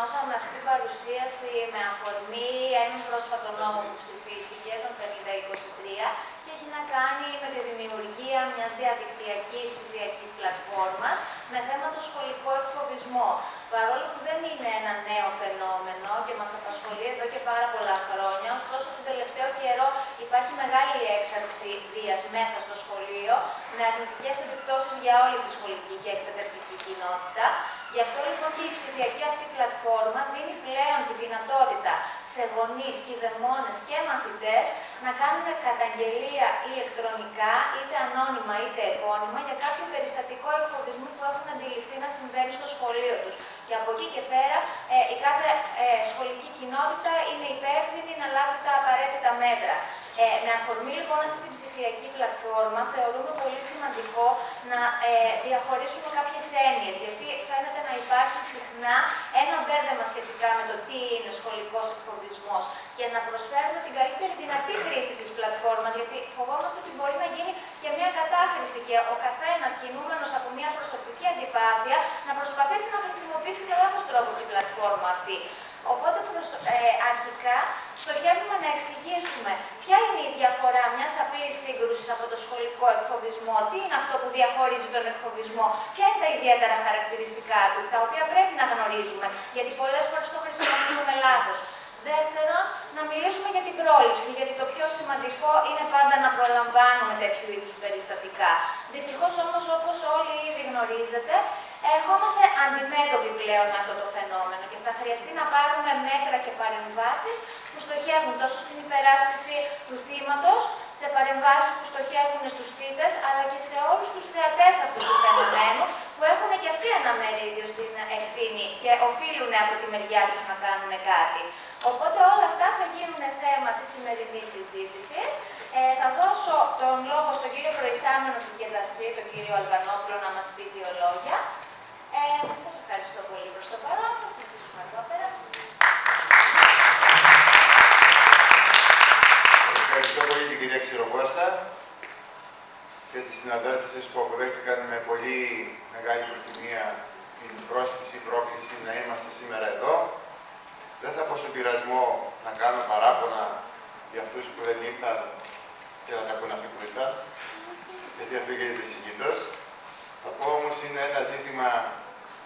οργανώσαμε αυτή την παρουσίαση με αφορμή έναν πρόσφατο νόμο που ψηφίστηκε, τον 5023, και έχει να κάνει με τη δημιουργία μιας διαδικτυακής ψηφιακής πλατφόρμας με θέμα το σχολικό εκφοβισμό. Παρόλο που δεν είναι ένα νέο φαινόμενο και μας απασχολεί εδώ και πάρα πολλά χρόνια, ωστόσο τον τελευταίο καιρό υπάρχει μεγάλη έξαρση βίας μέσα στο σχολείο, με αρνητικές επιπτώσεις για όλη τη σχολική και εκπαιδευτική κοινότητα. Γι' αυτό λοιπόν και η ψηφιακή αυτή πλατφόρμα δίνει πλέον τη δυνατότητα σε γονείς, κηδεμόνες και μαθητές να κάνουν καταγγελία ηλεκτρονικά, είτε ανώνυμα είτε επώνυμα, για κάποιο περιστατικό εκφοβισμού που έχουν αντιληφθεί να συμβαίνει στο σχολείο τους. Και από εκεί και πέρα η κάθε σχολική κοινότητα είναι υπεύθυνη να λάβει τα απαραίτητα μέτρα. Με αφορμή λοιπόν αυτή την ψηφιακή πλατφόρμα, θεωρούμε πολύ σημαντικό να διαχωρίσουμε κάποιες έννοιες, γιατί φαίνεται να υπάρχει συχνά ένα μπέρδεμα σχετικά με το τι είναι σχολικός εκφοβισμός και να προσφέρουμε την καλύτερη δυνατή χρήση της πλατφόρμας, γιατί φοβόμαστε ότι μπορεί να γίνει και μια κατάχρηση και ο καθένας κινούμενος από μια προσωπική αντιπάθεια να προσπαθήσει να χρησιμοποιήσει με λάθος τρόπο την πλατφόρμα αυτή. Οπότε αρχικά στοχεύουμε να εξηγήσουμε ποια είναι η διαφορά μιας απλής σύγκρουσης από το σχολικό εκφοβισμό, τι είναι αυτό που διαχωρίζει τον εκφοβισμό, ποια είναι τα ιδιαίτερα χαρακτηριστικά του, τα οποία πρέπει να γνωρίζουμε, γιατί πολλές φορές το χρησιμοποιούμε λάθος. Δεύτερον, να μιλήσουμε για την πρόληψη, γιατί το πιο σημαντικό είναι πάντα να προλαμβάνουμε τέτοιου είδους περιστατικά. Δυστυχώς όμως, όπως όλοι ήδη γνωρίζετε, ερχόμαστε αντιμέτωποι πλέον με αυτό το φαινόμενο και θα χρειαστεί να πάρουμε μέτρα και παρεμβάσεις που στοχεύουν τόσο στην υπεράσπιση του θύματος, σε παρεμβάσεις που στοχεύουν στους θύτες, αλλά και σε όλους τους θεατές αυτού του φαινομένου, που έχουν και αυτοί ένα μερίδιο στην ευθύνη και οφείλουν από τη μεριά τους να κάνουν κάτι. Οπότε όλα αυτά θα γίνουν θέμα της σημερινής συζήτησης. Θα δώσω τον λόγο στον κύριο προϊστάμενο του ΚΕΔΑΣΥ, τον κύριο Αλβανόπουλο, να μας πει δύο λόγια. Σας ευχαριστώ πολύ προς το παρόν. Θα συζητήσουμε αργότερα. Ευχαριστώ πολύ την κυρία Ξηροκώστα και τις συναδέλφισες που αποδέχτηκαν με πολύ μεγάλη προθυμία την πρόσκληση, πρόκληση να είμαστε σήμερα εδώ. Δεν θα πω στον πειρασμό να κάνω παράπονα για αυτούς που δεν ήρθαν και να τα πούν αυτοί που ήρθαν, γιατί αυτό γίνεται συνήθως. Θα πω όμως είναι ένα ζήτημα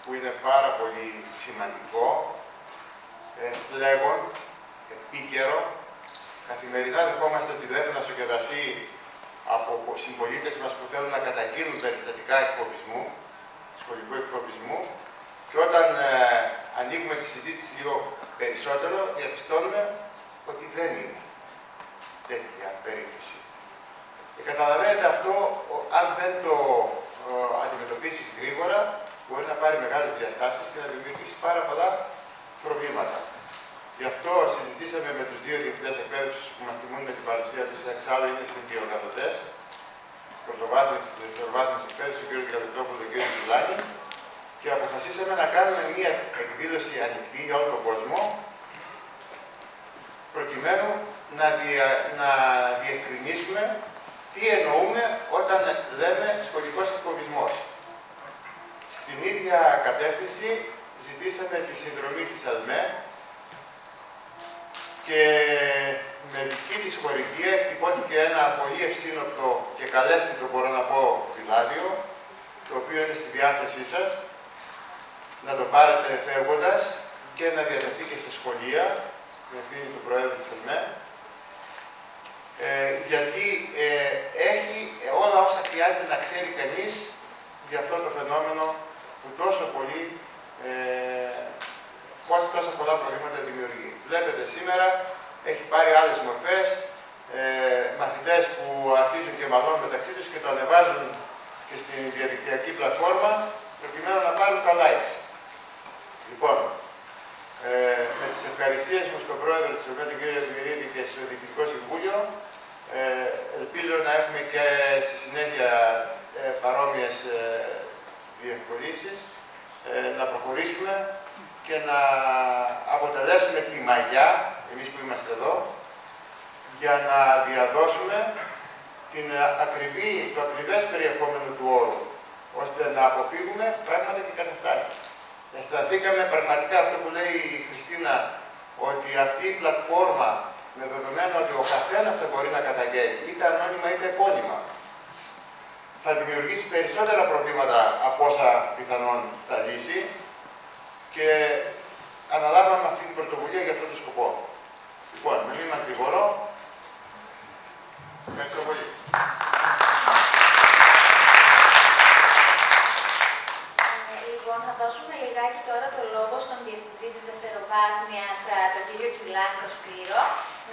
που είναι πάρα πολύ σημαντικό, φλέγον, επίκαιρο. Καθημερινά δεχόμαστε τηλέφωνα στο ΚΕΔΑΣΥ από συμπολίτες μας που θέλουν να καταγγείλουν περιστατικά εκφοβισμού, σχολικού εκφοβισμού, και όταν ανοίγουμε τη συζήτηση λίγο περισσότερο, διαπιστώνουμε ότι δεν είναι τέτοια περίπτωση. Και καταλαβαίνετε αυτό, αν δεν το αντιμετωπίσεις γρήγορα, μπορεί να πάρει μεγάλες διαστάσεις και να δημιουργήσει πάρα πολλά προβλήματα. Γι' αυτό συζητήσαμε με τους δύο διευθυντές εκπαίδευσης που μας τιμούν με την παρουσία τους, εξάλλου είναι συνδιοργανωτές της πρωτοβάθμιας και της δευτεροβάθμιας εκπαίδευσης, ο κ. Διαδετόπουλο και ο κ. Τουλάνη, και αποφασίσαμε να κάνουμε μία εκδήλωση ανοιχτή για όλο τον κόσμο, προκειμένου να διευκρινίσουμε τι εννοούμε όταν λέμε σχολικός εκφοβισμός. Στην ίδια κατεύθυνση ζητήσαμε τη συνδρομή της ΑΛΜΕ και με δική της χορηγία εκτυπώθηκε ένα πολύ ευσύνοπτο και καλέσθητο, μπορώ να πω, φυλάδιο, το οποίο είναι στη διάθεσή σας, να το πάρετε φεύγοντας και να διατεθεί και στα σχολεία, με ευθύνη του Προέδρου της ΑΛΜΕ, γιατί έχει όλα όσα χρειάζεται να ξέρει κανείς για αυτό το φαινόμενο που τόσο πολύ, τόσα πολλά προβλήματα δημιουργεί. Βλέπετε σήμερα έχει πάρει άλλες μορφές, μαθητές που αρχίζουν και μαλώνουν μεταξύ τους και το ανεβάζουν και στην διαδικτυακή πλατφόρμα προκειμένου να πάρουν τα likes. Λοιπόν, με τις ευχαριστίες μου στον Πρόεδρο της ΕΒΕ, τον κύριο Δημηρίδη, και στο Διοικητικό Συμβούλιο, ελπίζω να έχουμε και στη συνέχεια παρόμοιες διευκολύνσεις, να προχωρήσουμε και να αποτελέσουμε τη μαγιά, εμείς που είμαστε εδώ, για να διαδώσουμε το ακριβές περιεχόμενο του όρου, ώστε να αποφύγουμε πράγματα και καταστάσεις. αισθανθήκαμε πραγματικά αυτό που λέει η Χριστίνα, ότι αυτή η πλατφόρμα, με δεδομένο ότι ο καθένας θα μπορεί να καταγγέλει, είτε ανώνυμα είτε επώνυμα, θα δημιουργήσει περισσότερα προβλήματα από όσα πιθανόν θα λύσει και αναλάβαμε αυτή την πρωτοβουλία για αυτόν τον σκοπό. Λοιπόν, μην μακρηγορώ. Ευχαριστώ πολύ. Λοιπόν, θα δώσουμε λιγάκι τώρα το λόγο στον Διευθυντή της Δευτεροβάθμιας, τον κύριο Κιουλάκη, τον Σπύρο,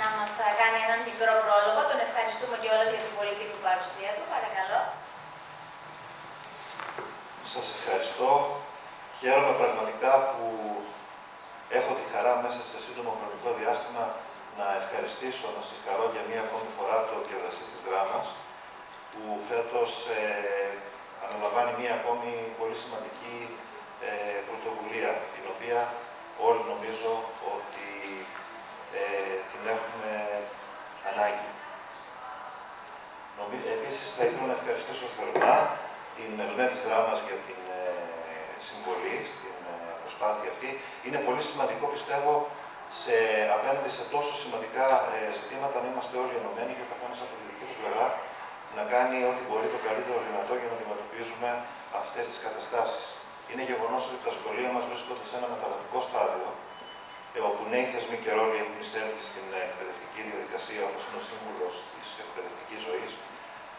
να μας κάνει έναν μικρό πρόλογο. Τον ευχαριστούμε κιόλας για την πολύτιμη παρουσία του. Παρακαλώ. Σας ευχαριστώ. Χαίρομαι πραγματικά που έχω τη χαρά μέσα σε σύντομο χρονικό διάστημα να ευχαριστήσω, να συγχαρώ για μία ακόμη φορά το Κεδασί της Δράμας, που φέτος αναλαμβάνει μία ακόμη πολύ σημαντική πρωτοβουλία, την οποία όλοι νομίζω ότι την έχουμε ανάγκη. Επίσης, θα ήθελα να ευχαριστήσω θερμά την ΕΛΜΕ της Δράμας για την συμβολή στην προσπάθεια αυτή. Είναι πολύ σημαντικό, πιστεύω, απέναντι σε τόσο σημαντικά ζητήματα να είμαστε όλοι ενωμένοι και ο καθένας από τη δική του πλευρά να κάνει ό,τι μπορεί το καλύτερο δυνατό για να αντιμετωπίζουμε αυτές τις καταστάσεις. Είναι γεγονός ότι τα σχολεία μας βρίσκονται σε ένα μεταβατικό στάδιο, όπου νέοι θεσμοί και ρόλοι έχουν εισέλθει στην εκπαιδευτική διαδικασία, όπως είναι ο σύμβουλος της εκπαιδευτικής ζωής,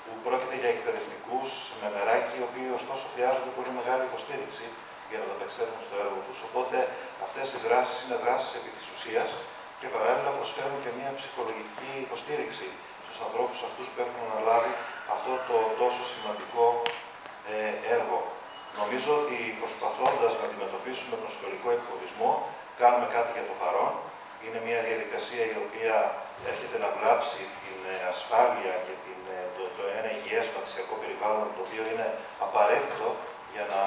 που πρόκειται για εκπαιδευτικούς με μεράκι, οι οποίοι ωστόσο χρειάζονται πολύ μεγάλη υποστήριξη για να μεταξέλθουν στο έργο τους. Οπότε αυτές οι δράσεις είναι δράσεις επί της ουσίας και παράλληλα προσφέρουν και μια ψυχολογική υποστήριξη στους ανθρώπους αυτούς που έχουν αναλάβει αυτό το τόσο σημαντικό έργο. Νομίζω ότι προσπαθώντας να αντιμετωπίσουμε τον σχολικό εκφοβισμό, κάνουμε κάτι για το παρόν. Είναι μια διαδικασία η οποία έρχεται να βλάψει την ασφάλεια και ένα υγιές μαθησιακό περιβάλλον, το οποίο είναι απαραίτητο για να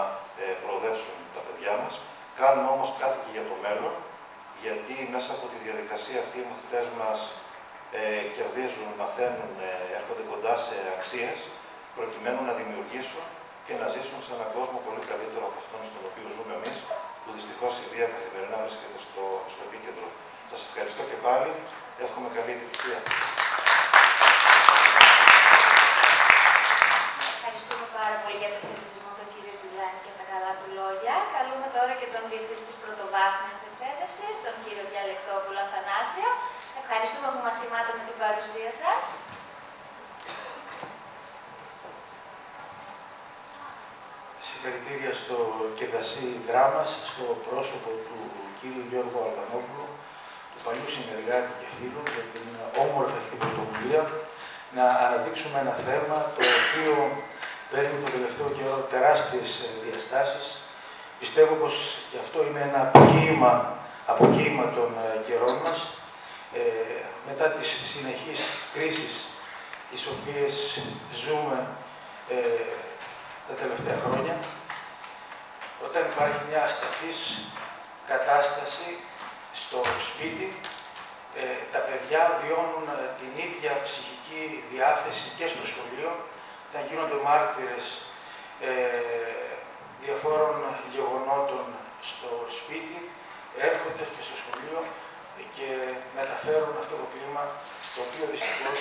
προοδεύσουν τα παιδιά μας. Κάνουμε όμως κάτι και για το μέλλον, γιατί μέσα από τη διαδικασία αυτή οι μαθητές μας κερδίζουν, μαθαίνουν, έρχονται κοντά σε αξίες, προκειμένου να δημιουργήσουν και να ζήσουν σε έναν κόσμο πολύ καλύτερο από αυτόν στον οποίο ζούμε εμείς, που δυστυχώς η βία καθημερινά βρίσκεται στο επίκεντρο. Σας ευχαριστώ και πάλι. Εύχομαι καλή επιτυχία. Ευχαριστούμε πάρα πολύ για τον χαιρετισμό του κύριο Κιουλάκη και τα καλά του λόγια. Καλούμε τώρα και τον Διευθυντή της Πρωτοβάθμιας Εκπαίδευσης, τον κύριο Διαλεκτόπουλο Αθανάσιο. Ευχαριστούμε που μας τιμάτε με την παρουσία σας. Συγχαρητήρια στο Κεδασί Δράμας, στο πρόσωπο του κύριου Γιώργου Αλβανόπουλου, του παλιού συνεργάτη και φίλου, για την όμορφη αυτή πρωτοβουλία, να αναδείξουμε ένα θέμα το οποίο παίρνει το τελευταίο καιρό τεράστιες διαστάσεις. Πιστεύω πως και αυτό είναι ένα αποκοίημα των καιρών μας, μετά τις συνεχείς κρίσεις τις οποίες ζούμε τα τελευταία χρόνια, όταν υπάρχει μια ασταθής κατάσταση στο σπίτι, τα παιδιά βιώνουν την ίδια ψυχική διάθεση και στο σχολείο, όταν γίνονται μάρτυρες διαφόρων γεγονότων στο σπίτι, έρχονται και στο σχολείο και μεταφέρουν αυτό το κλίμα, το οποίο δυστυχώς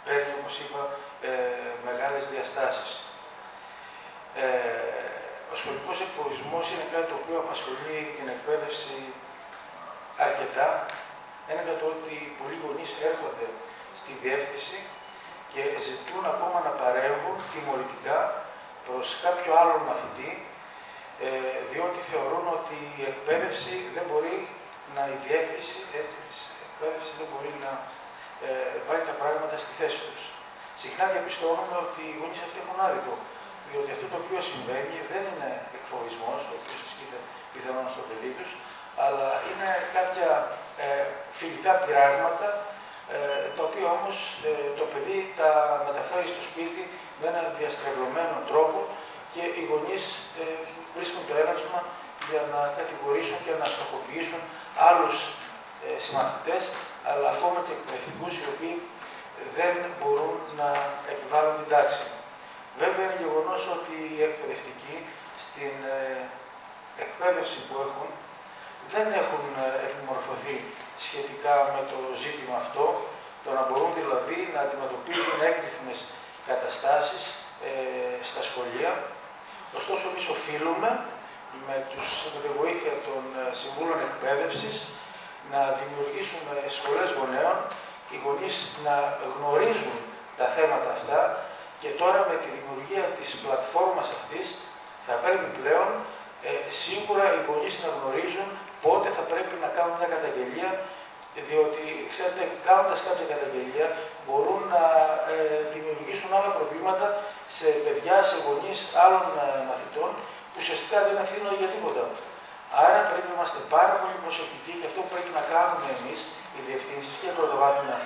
παίρνει, όπως είπα, μεγάλες διαστάσεις. Ο σχολικός εκφοβισμός είναι κάτι το οποίο απασχολεί την εκπαίδευση αρκετά. Ένεγα το ότι πολλοί γονείς έρχονται στη διεύθυνση και ζητούν ακόμα να παρέμβουν τιμωρητικά προς κάποιο άλλον μαθητή, διότι θεωρούν ότι η εκπαίδευση δεν μπορεί η διεύθυνση της εκπαίδευσης δεν μπορεί να βάλει τα πράγματα στη θέση τους. Συχνά διαπιστώνουμε ότι οι γονείς αυτοί έχουν άδικο, διότι αυτό το οποίο συμβαίνει δεν είναι εκφοβισμός, ο οποίος ασκείται πιθανόν στο παιδί τους, αλλά είναι κάποια φιλικά πειράγματα, τα οποία όμως το παιδί τα μεταφέρει στο σπίτι με έναν διαστρεβλωμένο τρόπο και οι γονείς βρίσκουν το έναυσμα για να κατηγορήσουν και να στοχοποιήσουν άλλους συμμαθητές, αλλά ακόμα και εκπαιδευτικούς οι οποίοι δεν μπορούν να επιβάλλουν την τάξη. Βέβαια, είναι γεγονός ότι οι εκπαιδευτικοί στην εκπαίδευση που έχουν δεν έχουν επιμορφωθεί σχετικά με το ζήτημα αυτό, το να μπορούν δηλαδή να αντιμετωπίζουν έκρηθμες καταστάσεις στα σχολεία. Ωστόσο, εμείς οφείλουμε με τη βοήθεια των συμβούλων εκπαίδευσης να δημιουργήσουμε σχολές γονέων, οι γονείς να γνωρίζουν τα θέματα αυτά και τώρα με τη δημιουργία της πλατφόρμας αυτής θα πρέπει πλέον σίγουρα οι γονείς να γνωρίζουν πότε θα πρέπει να κάνουν μια καταγγελία, διότι, ξέρετε, κάνοντας κάποια καταγγελία μπορούν να δημιουργήσουν άλλα προβλήματα σε παιδιά, σε γονείς άλλων μαθητών που ουσιαστικά δεν ευθύνονται για τίποτα. Άρα πρέπει να είμαστε πάρα πολύ προσεκτικοί και αυτό που πρέπει να κάνουμε εμείς, οι διευθύνσεις και πρωτοβάθμια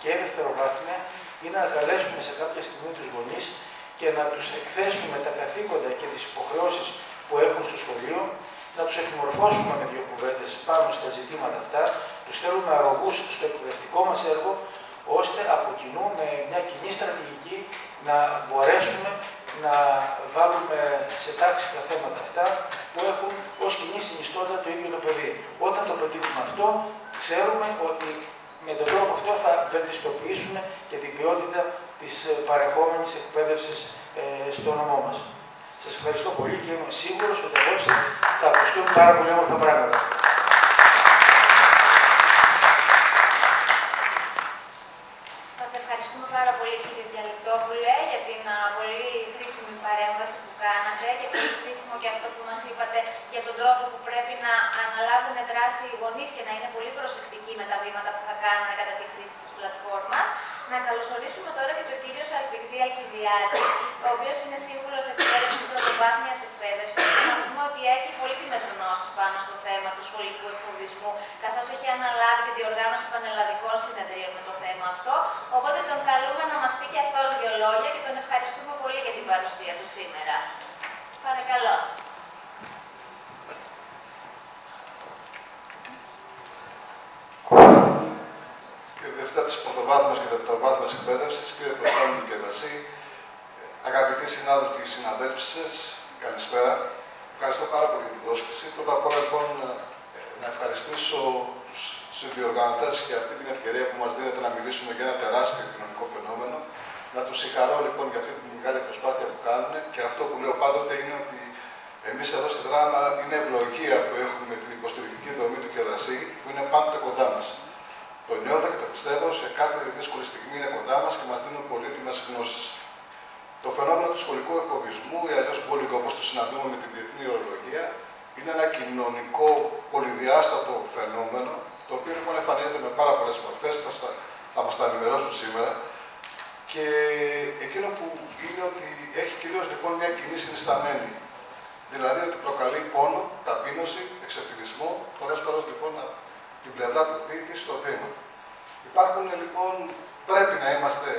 και δευτεροβάθμια, είναι να καλέσουμε σε κάποια στιγμή τους γονείς και να τους εκθέσουμε τα καθήκοντα και τις υποχρεώσεις που έχουν στο σχολείο, να τους εκμορφώσουμε με δύο κουβέντες πάνω στα ζητήματα αυτά, τους θέλουμε αρρωγούς στο εκπαιδευτικό μας έργο, ώστε από κοινού με μια κοινή στρατηγική να μπορέσουμε να βάλουμε σε τάξη τα θέματα αυτά που έχουν ως κοινή συνιστότητα το ίδιο το παιδί. Όταν το πετύχουμε αυτό, ξέρουμε ότι με τον τρόπο αυτό θα βελτιστοποιήσουμε και την ποιότητα της παρεχόμενης εκπαίδευσης στο νομό μας. Σας ευχαριστώ πολύ και είμαι σίγουρος ότι απόψε θα ακουστούν πάρα πολύ όμορφα πράγματα. Σας ευχαριστούμε πάρα πολύ, κύριε Διαλεκτόπουλε, για την πολύ χρήσιμη παρέμβαση που κάνατε και πολύ χρήσιμο και αυτό που μας είπατε για τον τρόπο που πρέπει να αναλάβουν δράση οι γονείς και να είναι πολύ προσεκτικοί με τα βήματα που θα κάνουν κατά τη χρήση της πλατφόρμας. Να καλωσορίσουμε τώρα και τον κύριο Σαλπικδί Αλκιβιάδη, ο οποίος είναι σύμβουλος εκπαίδευσης πρωτοβάθμιας εκπαίδευσης και να πούμε ότι έχει πολύτιμες γνώσεις πάνω στο θέμα του σχολικού εκφοβισμού, καθώς έχει αναλάβει τη διοργάνωση πανελλαδικών συνεδρίων με το θέμα αυτό. Οπότε τον καλούμε να μας πει και αυτός δύο λόγια και τον ευχαριστούμε πολύ για την παρουσία του σήμερα. Παρακαλώ. Κύριε Διευθυντά της Πρωτοβάθμιας και Δευτεροβάθμιας Εκπαίδευσης, κύριε Προστάμινο και Δασί, αγαπητοί συνάδελφοι και συναδέλφισες, καλησπέρα. Ευχαριστώ πάρα πολύ για την πρόσκληση. Πρώτα απ' όλα, λοιπόν, να ευχαριστήσω τους συνδιοργανωτές για αυτή την ευκαιρία που μας δίνεται να μιλήσουμε για ένα τεράστιο κοινωνικό φαινόμενο. Να τους συγχαρώ λοιπόν για αυτή τη μεγάλη προσπάθεια που κάνουν και αυτό που λέω πάντοτε είναι ότι εμείς εδώ στη Δράμα είναι ευλογία που έχουμε την υποστηρικτική δομή του Κεδασί που είναι πάντοτε κοντά μας. Το νιώθω και το πιστεύω, σε κάθε δύσκολη στιγμή είναι κοντά μας και μας δίνουν πολύτιμες γνώσεις. Το φαινόμενο του σχολικού εκφοβισμού, ή αλλιώς bullying όπως το συναντούμε με την διεθνή ορολογία, είναι ένα κοινωνικό πολυδιάστατο φαινόμενο, το οποίο λοιπόν εμφανίζεται με πάρα πολλές μορφές, θα μας τα ενημερώσουν σήμερα. Και εκείνο που είναι ότι έχει κυρίως λοιπόν μια κοινή συνισταμένη. Δηλαδή ότι προκαλεί πόνο, ταπείνωση, εξευτελισμό, πολλές φορές λοιπόν την πλευρά του θήτη στο θύμα. Υπάρχουν λοιπόν, πρέπει να είμαστε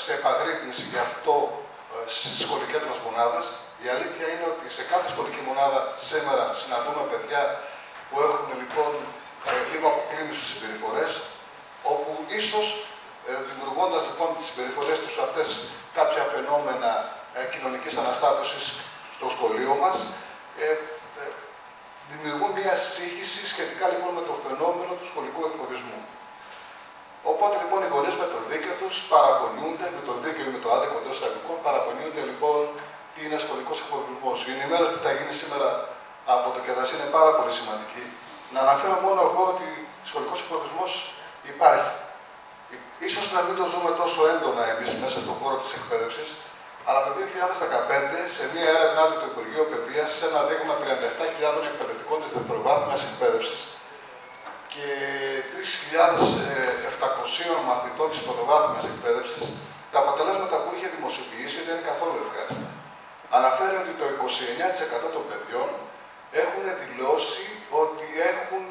σε επαγρύπνηση γι' αυτό στις σχολικές μας μονάδες. Η αλήθεια είναι ότι σε κάθε σχολική μονάδα σήμερα συναντούμε παιδιά που έχουν λοιπόν λίγο αποκλίνουσες συμπεριφορές, όπου ίσως δημιουργώντας λοιπόν τις συμπεριφορές τους αυτές κάποια φαινόμενα κοινωνικής αναστάτωσης στο σχολείο μας, δημιουργούν μια σύγχυση σχετικά λοιπόν με το φαινόμενο του σχολικού εκφοβισμού. Οπότε λοιπόν οι γονείς με το δίκαιο τους παραπονιούνται, με το δίκαιο ή με το άδικο εντός εισαγωγικών, παραπονιούνται λοιπόν τι είναι σχολικός εκφοβισμός. Η ενημέρωση που θα γίνει σήμερα από το Κεδασί είναι πάρα πολύ σημαντική. Να αναφέρω μόνο εγώ ότι σχολικός εκφοβισμός υπάρχει. Ίσως να μην το ζούμε τόσο έντονα εμείς μέσα στον χώρο της εκπαίδευσης, αλλά το 2015 σε μία έρευνά του Υπουργείου Παιδείας, σε ένα δείγμα 37.000 εκπαιδευτικών της δευτεροβάθμιας εκπαίδευσης και 3.700 μαθητών της πρωτοβάθμιας εκπαίδευσης, τα αποτελέσματα που είχε δημοσιοποιήσει δεν είναι καθόλου ευχάριστα. Αναφέρει ότι το 29% των παιδιών έχουν δηλώσει ότι έχουν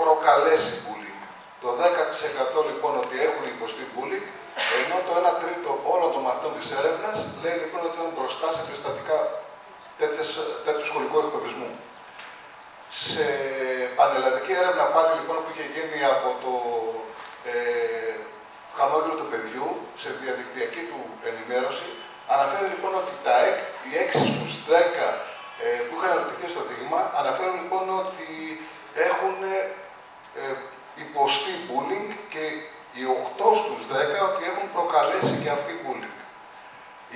προκαλέσει bullying. Το 10% λοιπόν ότι έχουν υποστεί bullying, ενώ το 1/3 όλων των μαθητών της έρευνας λέει λοιπόν ότι είναι μπροστά σε περιστατικά τέτοιου σχολικού εκφοβισμού. Σε πανελλαδική έρευνα πάλι λοιπόν που είχε γίνει από το χαμόγελο του παιδιού, σε διαδικτυακή του ενημέρωση, αναφέρει λοιπόν ότι οι 6 στους 10 που είχαν ερωτηθεί στο δείγμα αναφέρουν λοιπόν ότι έχουν υποστεί bullying και οι 8 στους 10 ότι έχουν προκαλέσει και αυτοί bullying.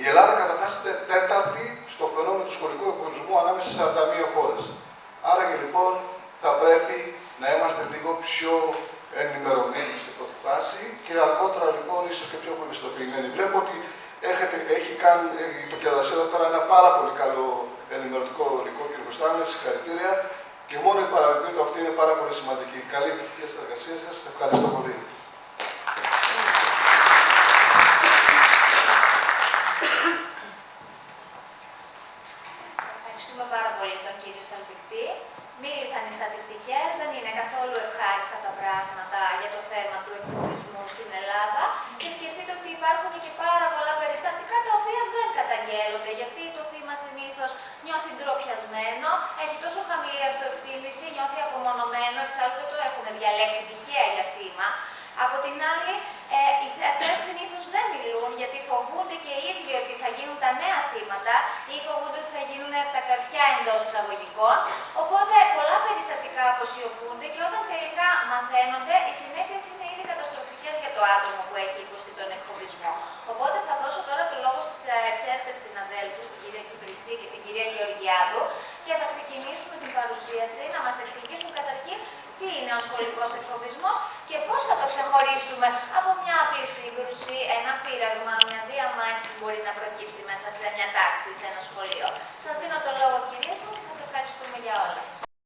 Η Ελλάδα κατατάσσεται τέταρτη στο φαινόμενο του σχολικού εκφοβισμού ανάμεσα σε 41 χώρες. Άρα και λοιπόν θα πρέπει να είμαστε λίγο πιο ενημερωμένοι σε πρώτη φάση και αργότερα λοιπόν ίσως και πιο ευαισθητοποιημένοι. Βλέπω ότι έχει κάνει το Κεδασί εδώ πέρα ένα πάρα πολύ καλό ενημερωτικό υλικό, κύριε Κωστάνη, συγχαρητήρια και μόνο η παραγωγή του αυτή είναι πάρα πολύ σημαντική. Καλή επιτυχία στις εργασίες σας. Ευχαριστώ πολύ. Ευχαριστούμε πάρα πολύ τον κύριο Σαλπικτή. Μίλησαν οι στατιστικές, δεν είναι καθόλου ευχάριστα τα πράγματα για το θέμα του εκφοβισμού στην Ελλάδα και σκεφτείτε ότι υπάρχουν και πάρα πολλά περιστατικά τα οποία δεν καταγγέλλονται, γιατί το θύμα συνήθως νιώθει ντροπιασμένο, έχει τόσο χαμηλή αυτοεκτίμηση, νιώθει απομονωμένο, εξάλλου δεν το έχουν διαλέξει τυχαία για θύμα. Από την άλλη, οι θεατές συνήθως δεν μιλούν γιατί φοβούνται και οι ίδιοι ότι θα γίνουν τα νέα θύματα ή φοβούνται ότι θα γίνουν τα καρφιά εντός εισαγωγικών. Οπότε πολλά περιστατικά αποσιωπούνται και όταν τελικά μαθαίνονται, οι συνέπειες είναι ήδη καταστροφικές για το άτομο που έχει υποστεί τον εκφοβισμό. Οπότε θα δώσω τώρα το λόγο στις εξαίρετες συναδέλφους, την κυρία Κυπριτσή και την κυρία Γεωργιάδου, και θα ξεκινήσουμε την παρουσίαση να μας εξηγήσουν καταρχήν τι είναι ο σχολικός εκφοβισμός και πώς θα το ξεχωρίσουμε από μια απλή σύγκρουση, ένα πείραγμα, μια διαμάχη που μπορεί να προκύψει μέσα σε μια τάξη, σε ένα σχολείο. Σας δίνω το λόγο κυρίες μου και σας ευχαριστούμε για όλα.